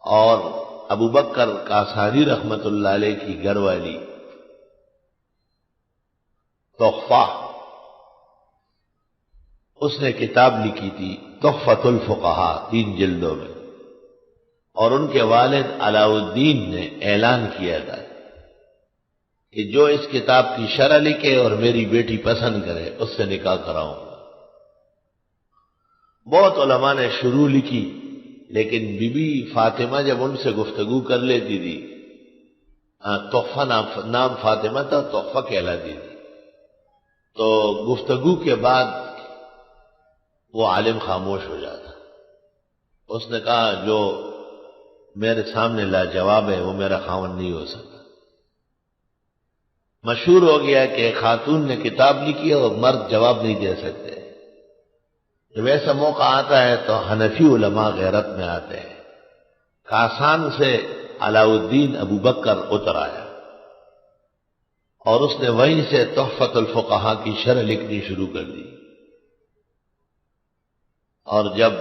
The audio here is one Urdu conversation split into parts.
اور ابو بکر کاسانی رحمت اللہ علیہ کی گھر والی تحفہ، اس نے کتاب لکھی تھی تحفۃ الفقہاء 3 جلدوں میں، اور ان کے والد علاء الدین نے اعلان کیا تھا کہ جو اس کتاب کی شرح لکھے اور میری بیٹی پسند کرے اس سے نکاح کراؤں گا۔ بہت علماء نے شروع لکھی، لیکن بی بی فاطمہ جب ان سے گفتگو کر لیتی تھی، تحفہ نام فاطمہ تھا، تحفہ کہلاتی تھی، تو گفتگو کے بعد وہ عالم خاموش ہو جاتا۔ اس نے کہا جو میرے سامنے لاجواب ہے وہ میرا خاوند نہیں ہو سکتا۔ مشہور ہو گیا کہ خاتون نے کتاب لکھی اور مرد جواب نہیں دے سکتے۔ جب ایسا موقع آتا ہے تو حنفی علماء غیرت میں آتے ہیں۔ کاسان سے علاء الدین ابو بکر اتر آیا اور اس نے وہیں سے تحفۃ الفقہاء کی شرح لکھنی شروع کر دی، اور جب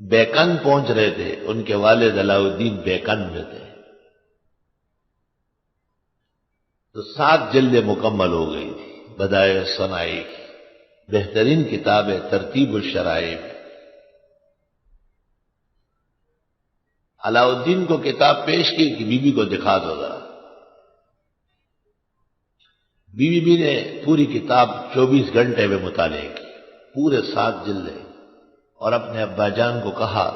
بیکن پہنچ رہے تھے، ان کے والد علاء الدین بیکن میں تھے، تو 7 جلدیں مکمل ہو گئی تھی بدائع الصنائع کی، بہترین کتاب ہے ترتیب الشرائع میں۔ علاء الدین کو کتاب پیش کی کہ بی بی کو دکھا دو ذرا۔ بی بی نے پوری کتاب 24 گھنٹے میں مطالعہ کی، پورے 7 جلدیں، اور اپنے ابا جان کو کہا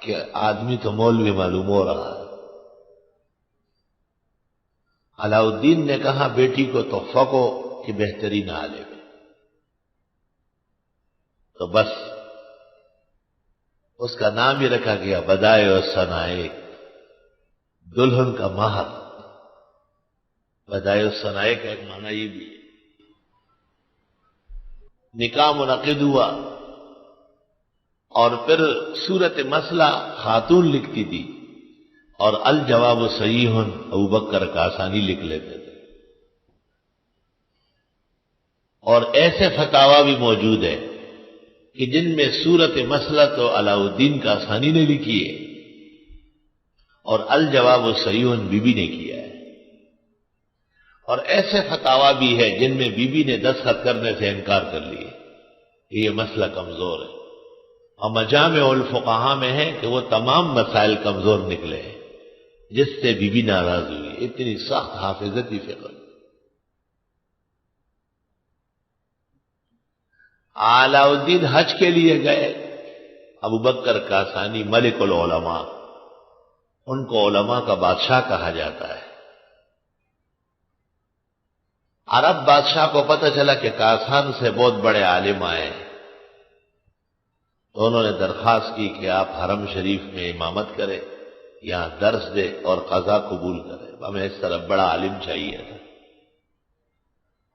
کہ آدمی تو مولوی معلوم ہو رہا ہے۔ علاء الدین نے کہا بیٹی کو تحفہ کو کہ بہترین عالم ہے، تو بس اس کا نام ہی رکھا گیا بدائع الصنائع، دلہن کا مہر۔ بدائع الصنائع کا ایک معنی یہ بھی ہے۔ نکاح منعقد ہوا، اور پھر صورت مسئلہ خاتون لکھتی تھی اور الجواب صحیح ابو بکر کاسانی لکھ لیتے تھے، اور ایسے فتاوی بھی موجود ہے کہ جن میں صورت مسئلہ تو علاء الدین کاسانی نے لکھی ہے اور الجواب صحیح بی بی نے کیا ہے، اور ایسے فتاوی بھی ہے جن میں بی بی نے دستخط کرنے سے انکار کر لیے کہ یہ مسئلہ کمزور ہے، اور مجامع الفقہاء میں ہے کہ وہ تمام مسائل کمزور نکلے ہیں جس سے بی بی ناراض ہوئی۔ اتنی سخت حافظتی فقہ۔ علاء الدین حج کے لیے گئے، ابو بکر کاسانی ملک العلماء، ان کو علماء کا بادشاہ کہا جاتا ہے۔ عرب بادشاہ کو پتہ چلا کہ کاسان سے بہت بڑے عالم آئے ہیں، تو انہوں نے درخواست کی کہ آپ حرم شریف میں امامت کریں، یہاں درس دے اور قضا قبول کرے۔ ہمیں اس طرح بڑا عالم چاہیے تھا،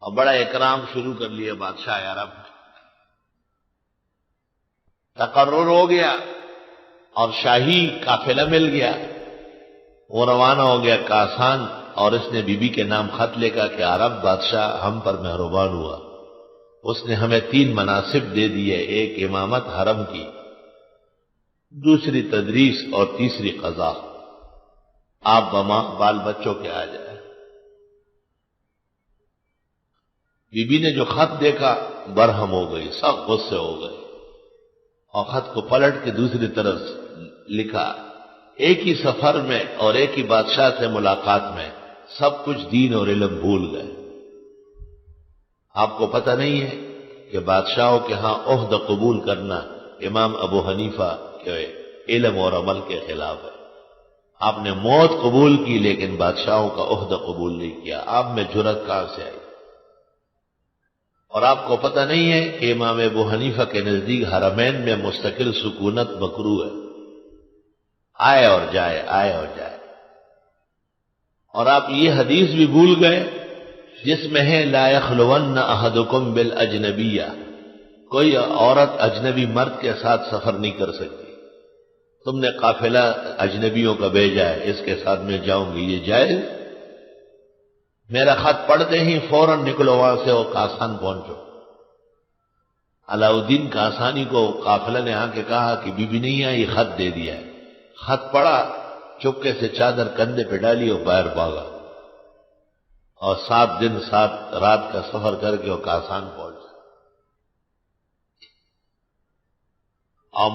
اور بڑا اکرام شروع کر لیا بادشاہ عرب۔ تقرر ہو گیا اور شاہی قافلہ مل گیا، وہ روانہ ہو گیا کاسان، اور اس نے بی بی کے نام خط لکھا کہ عرب بادشاہ ہم پر مہربان ہوا، اس نے ہمیں 3 مناصب دے دیے، ایک امامت حرم کی، دوسری تدریس اور تیسری قضا، آپ بال بچوں کے آ جائیں۔ بی بی نے جو خط دیکھا برہم ہو گئی، سخت غصے ہو گئے، اور خط کو پلٹ کے دوسری طرف لکھا، ایک ہی سفر میں اور ایک ہی بادشاہ سے ملاقات میں سب کچھ دین اور علم بھول گئے۔ آپ کو پتہ نہیں ہے کہ بادشاہوں کے ہاں عہد قبول کرنا امام ابو حنیفہ کے علم اور عمل کے خلاف ہے۔ آپ نے موت قبول کی لیکن بادشاہوں کا عہد قبول نہیں کیا، آپ میں جرأت کہاں سے آئی؟ اور آپ کو پتہ نہیں ہے کہ امام ابو حنیفہ کے نزدیک حرمین میں مستقل سکونت مکروہ ہے، آئے اور جائے، آئے اور جائے۔ اور آپ یہ حدیث بھی بھول گئے جس میں ہے لا یخلون احدکم بالاجنبیہ، کوئی عورت اجنبی مرد کے ساتھ سفر نہیں کر سکتی۔ تم نے قافلہ اجنبیوں کا بھیجا ہے، اس کے ساتھ میں جاؤں گی، یہ جائز؟ میرا خط پڑھتے ہی فوراً نکلو وہاں سے اور کاسان پہنچو۔ علاء الدین کاسانی کو قافلہ نے آ کے کہا کہ بی بی نہیں آئی، خط دے دیا ہے، خط پڑا، چپکے سے چادر کندھے پہ ڈالی اور باہر بھاگا، اور 7 دن 7 رات کا سفر کر کے وہ کاسان پہنچا۔ اور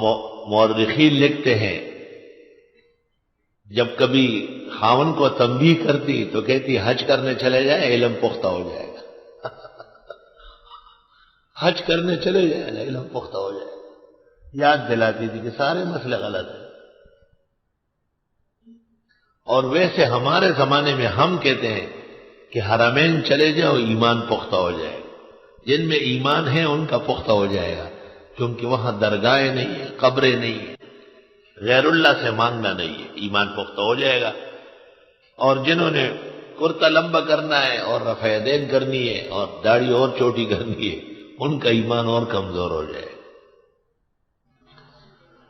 مورخین لکھتے ہیں جب کبھی خاون کو تنبیہ کرتی تو کہتی حج کرنے چلے جائیں، علم پختہ ہو جائے گا۔ حج کرنے چلے جائیں، علم پختہ ہو جائے گا۔ یاد دلاتی تھی کہ سارے مسئلے غلط ہیں۔ اور ویسے ہمارے زمانے میں ہم کہتے ہیں کہ حرمین چلے جاؤ، ایمان پختہ ہو جائے گا۔ جن میں ایمان ہے ان کا پختہ ہو جائے گا، کیونکہ وہاں درگاہیں نہیں ہیں، قبریں نہیں ہیں، غیر اللہ سے مانگنا نہیں ہے، ایمان پختہ ہو جائے گا۔ اور جنہوں نے کرتا لمبا کرنا ہے اور رفع یدین کرنی ہے اور داڑھی اور چھوٹی کرنی ہے، ان کا ایمان اور کمزور ہو جائے۔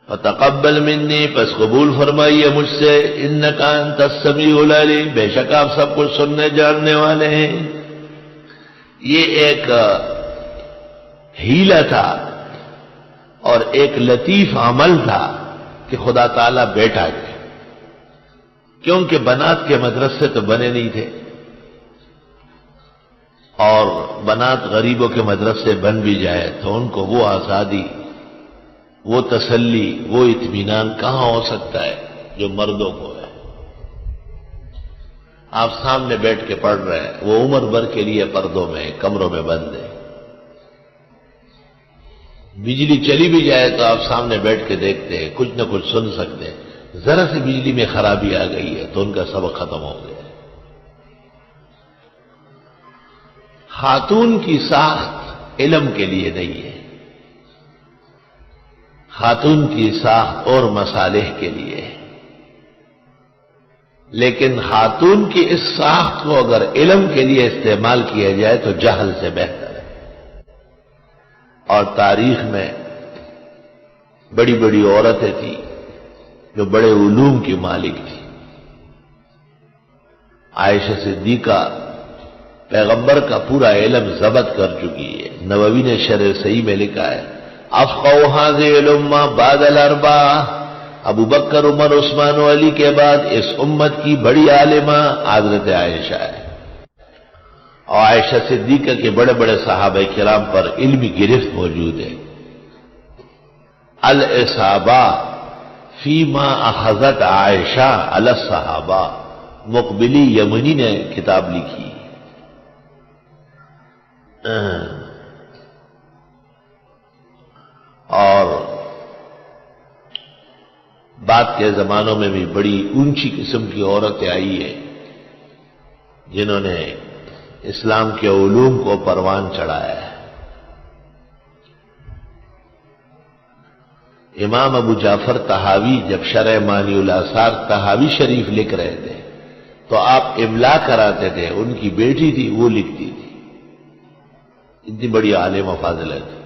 فَتَقَبَّلْ مِنِّي، پس قبول فرمائیے مجھ سے، إِنَّكَ أَنْتَ السَّمِيعُ الْعَلِيمُ، بے شک آپ سب کچھ سننے جاننے والے ہیں۔ یہ ایک ہیلا تھا اور ایک لطیف عمل تھا کہ خدا تعالیٰ بیٹا گئے، کیونکہ بنات کے مدرسے تو بنے نہیں تھے، اور بنات غریبوں کے مدرسے بن بھی جائے تو ان کو وہ آزادی، وہ تسلی، وہ اطمینان کہاں ہو سکتا ہے جو مردوں کو ہے۔ آپ سامنے بیٹھ کے پڑھ رہے ہیں، وہ عمر بھر کے لیے پردوں میں کمروں میں بند ہے۔ بجلی چلی بھی جائے تو آپ سامنے بیٹھ کے دیکھتے ہیں، کچھ نہ کچھ سن سکتے ہیں۔ ذرا سی بجلی میں خرابی آ گئی ہے تو ان کا سبق ختم ہو گیا۔ خاتون کی ساخت علم کے لیے نہیں ہے، خاتون کی ساخت اور مصالح کے لیے ہے، لیکن خاتون کی اس ساخت کو اگر علم کے لیے استعمال کیا جائے تو جہل سے بہتر ہے۔ اور تاریخ میں بڑی بڑی عورتیں تھیں جو بڑے علوم کی مالک تھی۔ عائشہ صدیقہ پیغمبر کا پورا علم ضبط کر چکی ہے۔ نووی نے شرح صحیح میں لکھا ہے، افقہ هذه الامہ بعد الاربعہ، ابو بکر، عمر، عثمان و علی کے بعد اس امت کی بڑی عالمہ حضرت عائشہ ہے۔ اور عائشہ صدیقہ کے بڑے بڑے صحابہ کرام پر علمی گرفت موجود ہے۔ الاصابہ فیما اخذت عائشہ علی الصحابہ، مقبلی یمنی نے کتاب لکھی۔ اور بعد کے زمانوں میں بھی بڑی اونچی قسم کی عورتیں آئی ہیں جنہوں نے اسلام کے علوم کو پروان چڑھایا ہے۔ امام ابو جعفر طحاوی جب شرح مانی الاثار طحاوی شریف لکھ رہے تھے تو آپ املا کراتے تھے، ان کی بیٹی تھی وہ لکھتی تھی، اتنی بڑی عالم و فاضلہ تھی۔